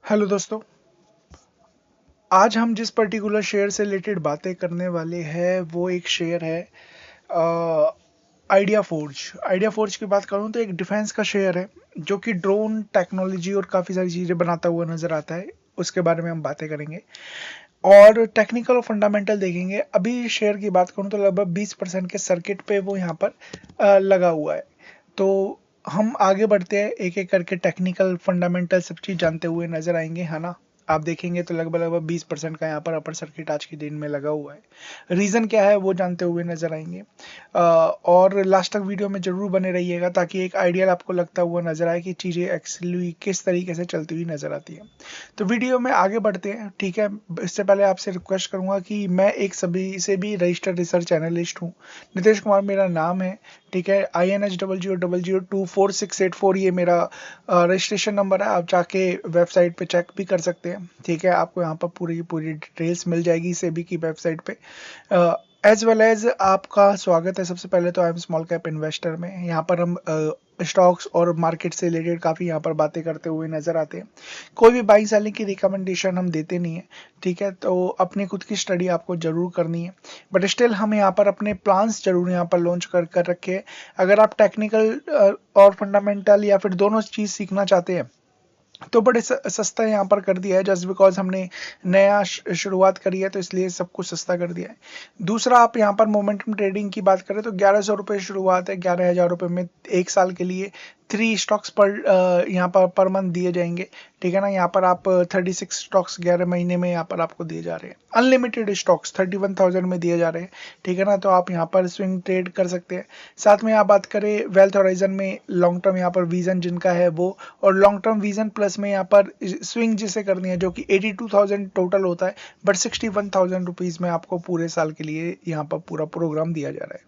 Hello दोस्तों। आज हम जिस पर्टिकुलर शेयर से रिलेटेड बातें करने वाले हैं वो एक शेयर है आइडिया फोर्ज। आइडिया फोर्ज की बात करूं तो एक डिफेंस का शेयर है जो कि ड्रोन टेक्नोलॉजी और काफ़ी सारी चीज़ें बनाता हुआ नज़र आता है। उसके बारे में हम बातें करेंगे और टेक्निकल और फंडामेंटल देखेंगे। अभी शेयर की बात करूं तो लगभग 20% के सर्किट पे वो यहाँ पर लगा हुआ है। तो हम आगे बढ़ते हैं, एक एक करके टेक्निकल फंडामेंटल सब चीज़ जानते हुए नजर आएंगे, है ना। आप देखेंगे तो लगभग लगभग 20% का यहाँ पर अपर सर्किट आज के दिन में लगा हुआ है। रीज़न क्या है वो जानते हुए नजर आएंगे। और लास्ट तक वीडियो में जरूर बने रहिएगा ताकि एक आइडिया आपको लगता हुआ नजर आए कि चीज़ें एक्चुअली किस तरीके से चलती हुई नजर आती है। तो वीडियो में आगे बढ़ते हैं, ठीक है। इससे पहले आपसे रिक्वेस्ट करूंगा कि मैं एक सभी से भी रजिस्टर्ड रिसर्च एनालिस्ट हूँ। नितेश कुमार मेरा नाम है, ठीक है। INH00024684 ये मेरा रजिस्ट्रेशन नंबर है। आप जाके वेबसाइट पे चेक भी कर सकते हैं, ठीक है। आपको यहाँ पर पूरी पूरी डिटेल्स मिल जाएगी सेबी की वेबसाइट पे। एज वेल एज आपका स्वागत है। सबसे पहले तो I am small cap investor में, यहाँ पर हम स्टॉक्स और मार्केट से रिलेटेड काफ़ी यहाँ पर बातें करते हुए नजर आते हैं। कोई भी बाइंग सेलिंग की रिकमेंडेशन हम देते नहीं है, ठीक है। तो अपनी खुद की स्टडी आपको जरूर करनी है, बट स्टिल हम यहाँ पर अपने प्लान्स जरूर यहाँ पर लॉन्च कर रखे हैं। अगर आप टेक्निकल और फंडामेंटल या फिर दोनों चीज़ सीखना चाहते हैं तो बड़े सस्ता यहाँ पर कर दिया है। जस्ट बिकॉज हमने नया शुरुआत करी है तो इसलिए सब कुछ सस्ता कर दिया है। दूसरा, आप यहाँ पर मोमेंटम ट्रेडिंग की बात करें तो 1100 रुपये शुरुआत है। 11,000 रुपये में 1 साल के लिए 3 स्टॉक्स पर यहाँ पर मंथ दिए जाएंगे, ठीक है ना। यहाँ पर आप 36 स्टॉक्स 11 महीने में यहाँ पर आपको दिए जा रहे हैं। अनलिमिटेड स्टॉक्स 31,000 में दिए जा रहे हैं, ठीक है ना। तो आप यहाँ पर स्विंग ट्रेड कर सकते हैं। साथ में आप बात करें वेल्थ होराइजन में, लॉन्ग टर्म यहाँ पर विजन जिनका है वो, और लॉन्ग टर्म विजन प्लस में यहाँ पर स्विंग जिसे करनी है जो कि 82,000 टोटल होता है, बट 61,000 रुपीज़ में आपको पूरे साल के लिए यहाँ पर पूरा प्रोग्राम दिया जा रहा है।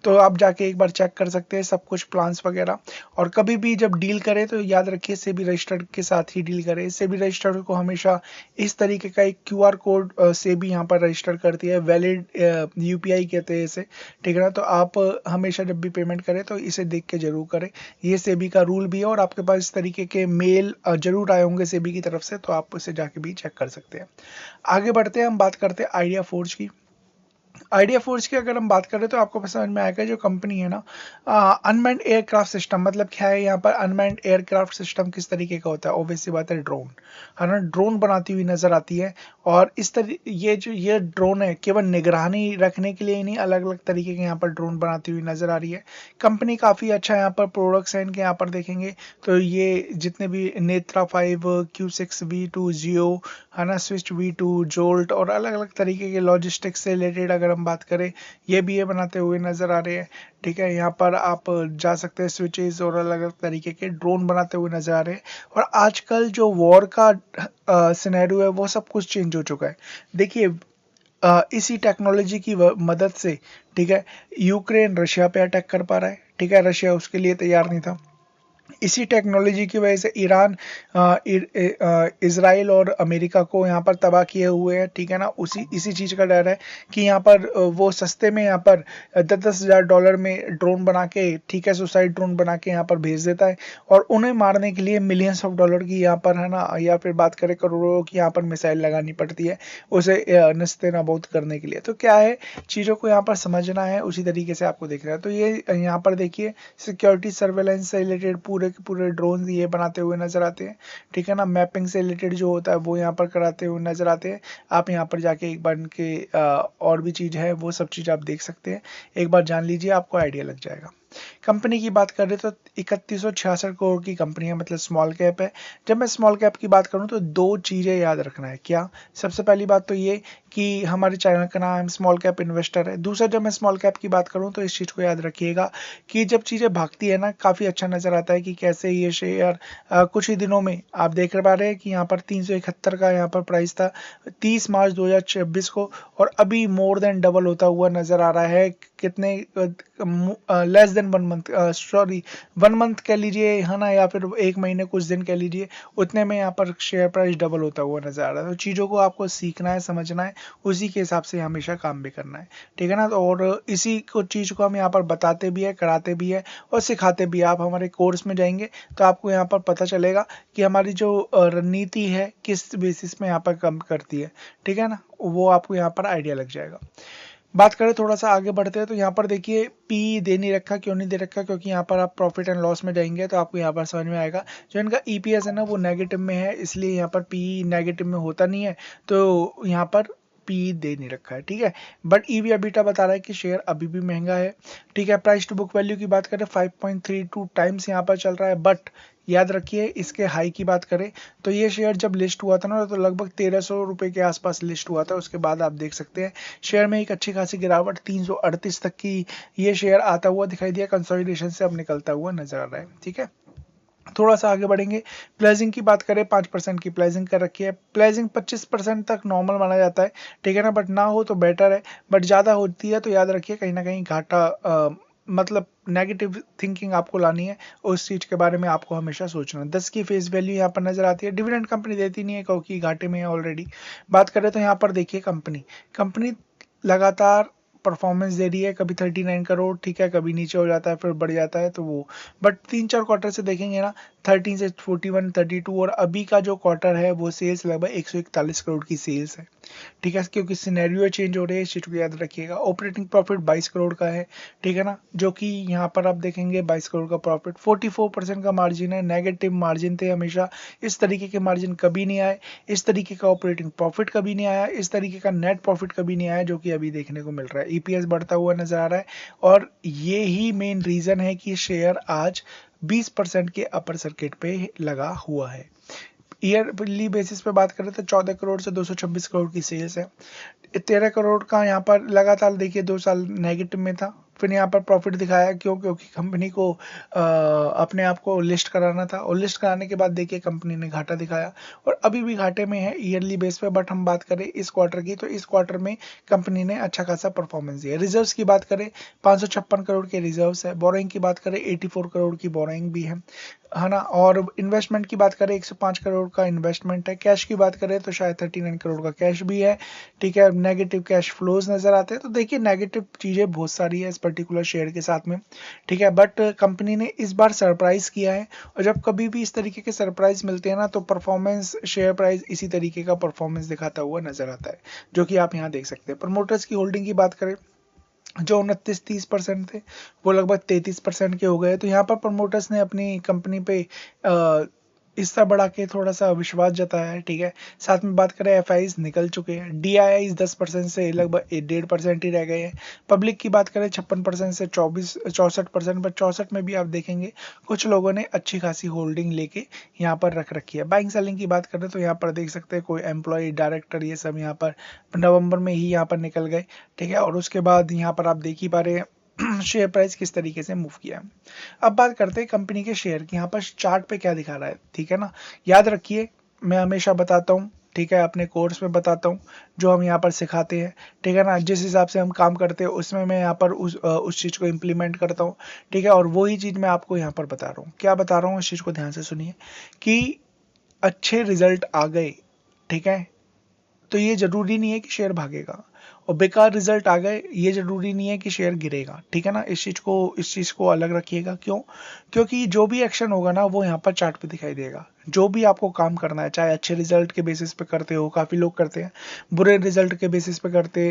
तो आप जाके एक बार चेक कर सकते हैं सब कुछ प्लान्स वगैरह। और कभी भी जब डील करें तो याद रखिए सेबी रजिस्टर्ड के साथ ही डील करें। सेबी रजिस्टर्ड को हमेशा इस तरीके का एक क्यूआर कोड सेबी यहाँ पर रजिस्टर करती है, वैलिड यूपीआई कहते हैं इसे, ठीक है ना। तो आप हमेशा जब भी पेमेंट करें तो इसे देख के जरूर करें। ये सेबी का रूल भी है और आपके पास इस तरीके के मेल जरूर आए होंगे सेबी की तरफ से, तो आप उसे जाके भी चेक कर सकते हैं। आगे बढ़ते हैं, हम बात करते हैं आइडिया फोर्ज की। आइडिया फोर्स की अगर हम बात करें तो आपको समझ में आएगा जो कंपनी है ना, अनमैन्ड एयरक्राफ्ट सिस्टम, मतलब क्या है यहाँ पर अनमैन्ड एयरक्राफ्ट सिस्टम किस तरीके का होता है। ऑब्वियसली बात है ड्रोन, है ना। ड्रोन बनाती हुई नजर आती है। और इस तरह ये ड्रोन है केवल निगरानी रखने के लिए ही नहीं, अलग अलग तरीके के यहाँ पर ड्रोन बनाती हुई नजर आ रही है। कंपनी काफ़ी अच्छा यहाँ पर प्रोडक्ट्स हैं इनके। यहाँ पर देखेंगे तो ये जितने भी नेत्रा 5, Q6V2 जियो, है ना, स्विच V2, जोल्ट और अलग अलग तरीके के लॉजिस्टिक्स से रिलेटेड अगर हम बात करें, ये भी ये बनाते हुए नजर आ रहे हैं, ठीक है। यहाँ पर आप जा सकते हैं, स्विचेस और अलग अलग तरीके के ड्रोन बनाते हुए नजर आ रहे हैं। और आजकल जो वॉर का सिनेरियो है वो सब कुछ चेंज हो चुका है। देखिए, इसी टेक्नोलॉजी की मदद से, ठीक है, यूक्रेन रशिया पे अटैक कर पा रहा है, ठीक है। रशिया उसके लिए तैयार नहीं था। इसी टेक्नोलॉजी की वजह से ईरान इजराइल और अमेरिका को यहाँ पर तबाह किए हुए हैं, ठीक है ना। इसी चीज़ का डर है कि यहाँ पर वो सस्ते में यहाँ पर 10,000 डॉलर में ड्रोन बना के, ठीक है, सुसाइड ड्रोन बना के यहाँ पर भेज देता है। और उन्हें मारने के लिए मिलियंस ऑफ डॉलर की यहाँ पर, है ना, या फिर बात करें करोड़ों की यहाँ पर मिसाइल लगानी पड़ती है उसे नस्ते नाबूद करने के लिए। तो क्या है, चीज़ों को यहाँ पर समझना है, उसी तरीके से आपको देखना है। तो ये यहाँ पर देखिए सिक्योरिटी सर्वेलेंस से रिलेटेड पूरे के पूरे ड्रोन ये बनाते हुए नजर आते हैं, ठीक है ना। मैपिंग से रिलेटेड जो होता है वो यहाँ पर कराते हुए नजर आते हैं। आप यहाँ पर जाके एक बार इनके और भी चीज़ है वो सब चीज़ आप देख सकते हैं, एक बार जान लीजिए, आपको आइडिया लग जाएगा। कंपनी की बात करें तो 3166 करोड़ की कंपनी है, मतलब स्मॉल कैप है। जब मैं स्मॉल कैप की बात करूं तो दो चीज़ें याद रखना है। क्या? सबसे पहली बात तो ये कि हमारे चैनल का नाम स्मॉल कैप इन्वेस्टर है। दूसरा, जब मैं स्मॉल कैप की बात करूं तो इस चीज़ को याद रखिएगा कि जब चीज़ें भागती है ना, काफ़ी अच्छा नज़र आता है कि कैसे ये शेयर कुछ ही दिनों में आप देख पा रहे हैं कि यहाँ पर 371 का यहाँ पर प्राइस था 30 मार्च 2026 को, और अभी मोर देन डबल होता हुआ नज़र आ रहा है। कितने less than 1 month, sorry 1 month कह लीजिए है ना, या फिर 1 महीने कुछ दिन कह लीजिए, उतने में यहाँ पर शेयर प्राइस डबल होता हुआ नजर आ रहा है। तो चीज़ों को आपको सीखना है, समझना है, उसी के हिसाब से हमेशा काम भी करना है, ठीक है ना। तो और इसी को चीज़ को हम यहाँ पर बताते भी है, कराते भी है और सिखाते भी है। आप हमारे कोर्स में जाएंगे तो आपको यहाँ पर पता चलेगा कि हमारी जो रणनीति है किस बेसिस में यहाँ पर काम करती है, ठीक है ना, वो आपको यहाँ पर आइडिया लग जाएगा। बात करें थोड़ा सा आगे बढ़ते हैं तो यहाँ पर देखिए पी दे नहीं रखा, क्यों नहीं दे रखा, क्योंकि यहाँ पर आप प्रॉफिट एंड लॉस में जाएंगे तो आपको यहाँ पर समझ में आएगा जो इनका ईपीएस है ना वो नेगेटिव में है, इसलिए यहाँ पर पी नेगेटिव में होता नहीं है, तो यहाँ पर पी दे नहीं रखा है, ठीक है। बट ईवी अबीटा बता रहा है कि शेयर अभी भी महंगा है, ठीक है। प्राइस टू बुक वैल्यू की बात करें 5.32 टाइम्स यहाँ पर चल रहा है, बट याद रखिए इसके हाई की बात करें तो ये शेयर जब लिस्ट हुआ था ना तो लगभग 1300 रुपए के आसपास लिस्ट हुआ था। उसके बाद आप देख सकते हैं शेयर में एक अच्छी खासी गिरावट 338 तक की ये शेयर आता हुआ दिखाई दिया, कंसोलिडेशन से अब निकलता हुआ नजर आ रहा है, ठीक है। थोड़ा सा आगे बढ़ेंगे, प्लेजिंग की बात करें 5% की प्लेजिंग कर रखी है। प्लेजिंग 25% तक नॉर्मल माना जाता है, ठीक है ना, बट ना हो तो बेटर है, बट ज़्यादा होती है तो याद रखिए कहीं ना कहीं घाटा, मतलब नेगेटिव थिंकिंग आपको लानी है, उस चीज़ के बारे में आपको हमेशा सोचना है। 10 की फेस वैल्यू यहाँ पर नजर आती है, डिविडेंड कंपनी देती नहीं है क्योंकि घाटे में है ऑलरेडी। बात करें तो यहाँ पर देखिए कंपनी कंपनी लगातार परफॉर्मेंस दे रही है, कभी 39 करोड़, ठीक है, कभी नीचे हो जाता है फिर बढ़ जाता है, तो वो बट 3-4 क्वार्टर से देखेंगे ना 13 से 41, 32 और अभी का जो क्वार्टर है वो सेल्स लगभग 141 करोड़ की सेल्स है, ठीक है, क्योंकि सिनेरियो चेंज हो रहे हैं, इस चीज को याद रखिएगा। ऑपरेटिंग प्रॉफिट 22 करोड़ का है, ठीक है ना, जो कि यहाँ पर आप देखेंगे 22 करोड़ का प्रॉफिट, 44% का मार्जिन है, नेगेटिव मार्जिन थे हमेशा, इस तरीके के मार्जिन कभी नहीं आए, इस तरीके का ऑपरेटिंग प्रॉफिट कभी नहीं आया, इस तरीके का नेट प्रॉफिट कभी नहीं आया, जो कि अभी देखने को मिल रहा है। ईपीएस बढ़ता हुआ नजर आ रहा है और ये ही मेन रीजन है कि शेयर आज 20% के अपर सर्किट पे लगा हुआ है। ईयरली बेसिस पे बात करें तो 14 करोड़ से 226 करोड़ की सेल्स है। 13 करोड़ का यहाँ पर लगातार देखिए 2 साल नेगेटिव में था, फिर यहाँ पर प्रॉफिट दिखाया, क्यों, क्योंकि कंपनी को अपने आप को लिस्ट कराना था और लिस्ट कराने के बाद देखिए कंपनी ने घाटा दिखाया और अभी भी घाटे में है ईयरली बेस पे। बट हम बात करें इस क्वार्टर की तो इस क्वार्टर में कंपनी ने अच्छा खासा परफॉर्मेंस दिया। रिजर्व्स की बात करें 556 करोड़ के रिजर्व्स है। बोरोइंग की बात करें 84 करोड़ की बोरोइंग भी है ना। और इन्वेस्टमेंट की बात करें 105 करोड़ का इन्वेस्टमेंट है। कैश की बात करें तो शायद 39 करोड़ का कैश भी है, ठीक है। नेगेटिव कैश फ्लोज नजर आते हैं, तो देखिए नेगेटिव चीजें बहुत सारी है इस पर्टिकुलर शेयर के साथ में, ठीक है। बट कंपनी ने इस बार सरप्राइज किया है और जब कभी भी इस तरीके के सरप्राइज मिलते हैं ना तो परफॉर्मेंस शेयर प्राइस इसी तरीके का परफॉर्मेंस दिखाता हुआ नजर आता है, जो कि आप यहाँ देख सकते हैं। प्रमोटर्स की होल्डिंग की बात करें जो 29-30% थे वो लगभग 33% के हो गए। तो यहाँ पर प्रमोटर्स ने अपनी कंपनी पे हिस्सा बढ़ा के थोड़ा सा विश्वास जताया है, ठीक है। साथ में बात करें एफआईज निकल चुके हैं, डीआईआईज 10% से लगभग 1.5% ही रह गए हैं। पब्लिक की बात करें 56% से 64%, पर 64 में भी आप देखेंगे कुछ लोगों ने अच्छी खासी होल्डिंग लेके यहाँ पर रख रखी है। बाइंग सेलिंग की बात करें तो यहाँ पर देख सकते हैं कोई एम्प्लॉय डायरेक्टर ये सब यहाँ पर नवंबर में ही यहाँ पर निकल गए, ठीक है। और उसके बाद यहाँ पर आप देख ही पा रहे हैं शेयर प्राइस किस तरीके से मूव किया है। अब बात करते हैं कंपनी के शेयर की, यहाँ पर चार्ट पे क्या दिखा रहा है, ठीक है ना। याद रखिए मैं हमेशा बताता हूँ, ठीक है, अपने कोर्स में बताता हूँ जो हम यहाँ पर सिखाते हैं, ठीक है ना, जिस हिसाब से हम काम करते हैं उसमें मैं यहाँ पर उस चीज़ को इम्प्लीमेंट करता हूँ, ठीक है। और वही चीज़ मैं आपको यहाँ पर बता रहा हूँ, क्या बता रहा हूँ इस चीज़ को ध्यान से सुनिए कि अच्छे रिजल्ट आ गए, ठीक है, तो ये जरूरी नहीं है कि शेयर भागेगा, और बेकार रिजल्ट आ गए ये जरूरी नहीं है कि शेयर गिरेगा, ठीक है ना। इस चीज को अलग रखिएगा। क्यों? क्योंकि जो भी एक्शन होगा ना वो यहाँ पर चार्ट पे दिखाई देगा। जो भी आपको काम करना है, चाहे अच्छे रिजल्ट के बेसिस पे करते हो, काफी लोग करते हैं, बुरे रिजल्ट के बेसिस पे करते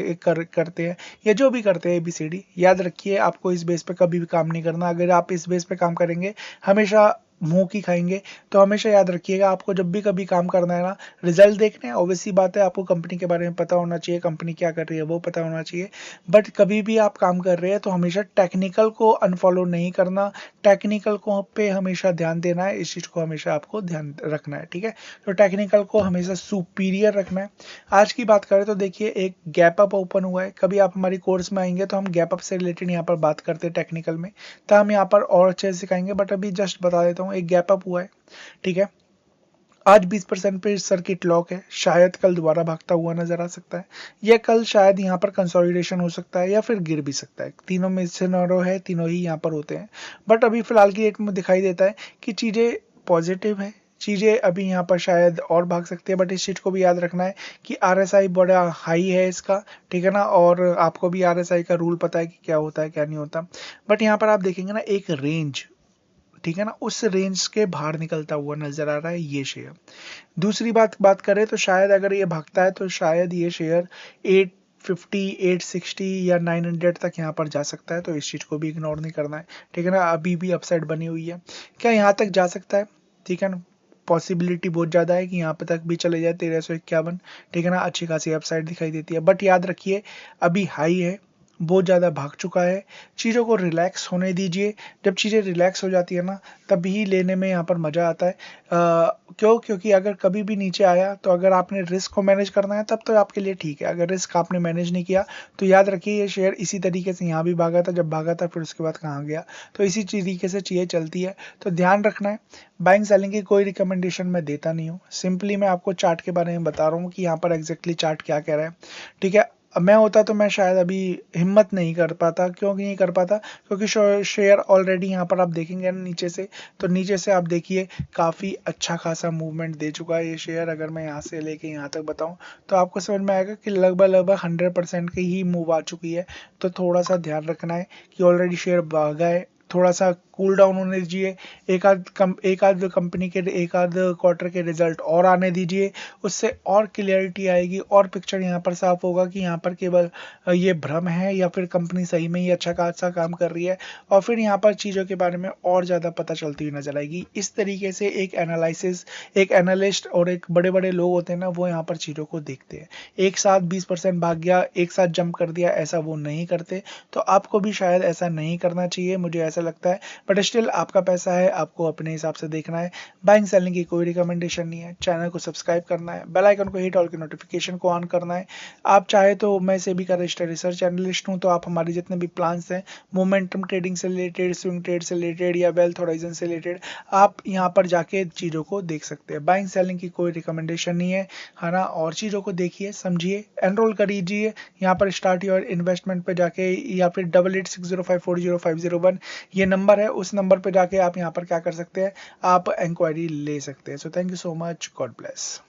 हैं, या जो भी करते हैं एबीसीडी, याद रखिए आपको इस बेस पे कभी भी काम नहीं करना। अगर आप इस बेस पे काम करेंगे हमेशा मुंह की खाएंगे। तो हमेशा याद रखिएगा आपको जब भी कभी काम करना है ना, रिजल्ट देखने हैं, ऑब्वियसली बात है आपको कंपनी के बारे में पता होना चाहिए, कंपनी क्या कर रही है वो पता होना चाहिए। बट कभी भी आप काम कर रहे हैं तो हमेशा टेक्निकल को अनफॉलो नहीं करना, टेक्निकल को पे हमेशा ध्यान देना है, इस चीज को हमेशा आपको ध्यान रखना है, ठीक है। तो टेक्निकल को हमेशा सुपीरियर रखना है। आज की बात करें तो देखिए एक गैप अप ओपन हुआ है, कभी आप हमारी कोर्स में आएंगे तो हम गैप अप से रिलेटेड यहाँ पर बात करते हैं टेक्निकल में, तो हम यहाँ पर और अच्छे से सिखाएंगे, बट अभी जस्ट बता देता हूँ एक गैप अप हुआ है, ठीक है। आज 20% पे सर्किट लॉक है, शायद कल दोबारा भागता हुआ नजर आ सकता है, या कल शायद यहाँ पर कंसोलिडेशन हो सकता है, या फिर गिर भी सकता है। तीनों में सिनेरियो है, तीनों ही यहाँ पर होते हैं। बट अभी फिलहाल की डेट में दिखाई देता है कि चीजें पॉजिटिव है, चीजें अभी यहाँ पर शायद और भाग सकती है। बट इस चीज को भी याद रखना है कि RSI बड़ा हाई है इसका, ठीक है ना, और आपको भी RSI का रूल पता है कि क्या होता है क्या नहीं होता। बट यहाँ पर आप देखेंगे ना एक रेंज, ठीक है ना, उस रेंज के बाहर निकलता हुआ नजर आ रहा है ये शेयर। दूसरी बात करें तो शायद अगर ये भागता है तो शायद ये शेयर 850, 860 या 900 तक यहाँ पर जा सकता है, तो इस चीज को भी इग्नोर नहीं करना है, ठीक है ना। अभी भी अपसाइड बनी हुई है, क्या यहाँ तक जा सकता है, ठीक है ना, पॉसिबिलिटी बहुत ज्यादा है कि यहाँ पे तक भी चले जाए 1351, ठीक है ना, अच्छी खासी अपसाइड दिखाई देती है। बट याद रखिए अभी हाई है, बहुत ज़्यादा भाग चुका है, चीज़ों को रिलैक्स होने दीजिए। जब चीज़ें रिलैक्स हो जाती है ना, तभी लेने में यहाँ पर मज़ा आता है। क्योंकि अगर कभी भी नीचे आया तो अगर आपने रिस्क को मैनेज करना है तब तो आपके लिए ठीक है, अगर रिस्क आपने मैनेज नहीं किया तो याद रखिए ये शेयर इसी तरीके से यहाँ भी भागा था, जब भागा था फिर उसके बाद कहाँ गया, तो इसी तरीके से चीज़ें चलती है, तो ध्यान रखना है। बाइंग सेलिंग की कोई रिकमेंडेशन मैं देता नहीं हूँ, सिंपली मैं आपको चार्ट के बारे में बता रहा हूँ कि यहाँ पर एग्जैक्टली चार्ट क्या कह रहा है, ठीक है। अब मैं होता तो मैं शायद अभी हिम्मत नहीं कर पाता, क्यों नहीं कर पाता, क्योंकि शेयर ऑलरेडी यहाँ पर आप देखेंगे ना नीचे से, तो नीचे से आप देखिए काफ़ी अच्छा खासा मूवमेंट दे चुका है ये शेयर। अगर मैं यहाँ से लेके यहाँ तक बताऊँ तो आपको समझ में आएगा कि लगभग 100% की ही मूव आ चुकी है। तो थोड़ा सा ध्यान रखना है कि ऑलरेडी शेयर भागा है, थोड़ा सा कूल डाउन होने दीजिए, एक आध कंपनी के एक आध क्वार्टर के रिजल्ट और आने दीजिए, उससे और क्लियरिटी आएगी और पिक्चर यहाँ पर साफ होगा कि यहाँ पर केवल ये भ्रम है या फिर कंपनी सही में ही अच्छा खासा काम कर रही है, और फिर यहाँ पर चीज़ों के बारे में और ज़्यादा पता चलती हुई नजर आएगी। इस तरीके से एक एनालिसिस, एक एनालिस्ट और एक बड़े बड़े लोग होते हैं ना, वो यहाँ पर चीज़ों को देखते हैं। एक साथ 20% भाग गया, एक साथ जंप कर दिया, ऐसा वो नहीं करते। तो आपको भी शायद ऐसा नहीं करना चाहिए, मुझे ऐसा लगता है। बट स्टिल आपका पैसा है, आपको अपने हिसाब से देखना है। बाइंग सेलिंग की कोई रिकमेंडेशन नहीं है। चैनल को सब्सक्राइब करना है, बेल आइकन को हिट, ऑल की नोटिफिकेशन को ऑन करना है। आप चाहे तो मैं सेबी का रजिस्टर्ड रिसर्च एनालिस्ट हूं, तो आप हमारे जितने भी प्लान्स हैं, मोमेंटम ट्रेडिंग से रिलेटेड, स्विंग ट्रेड से रिलेटेड या वेल्थ होराइजन से रिलेटेड, आप यहाँ पर जाके चीज़ों को देख सकते हैं। बाइंग सेलिंग की कोई रिकमेंडेशन नहीं है ना। और चीज़ों को देखिए, समझिए, एनरोल करीजिए यहाँ पर स्टार्ट योर इन्वेस्टमेंट पे जाके, या फिर 8860540501 ये नंबर है, उस नंबर पे जाके आप यहाँ पर क्या कर सकते हैं, आप इंक्वायरी ले सकते हैं। So thank you so much, God bless.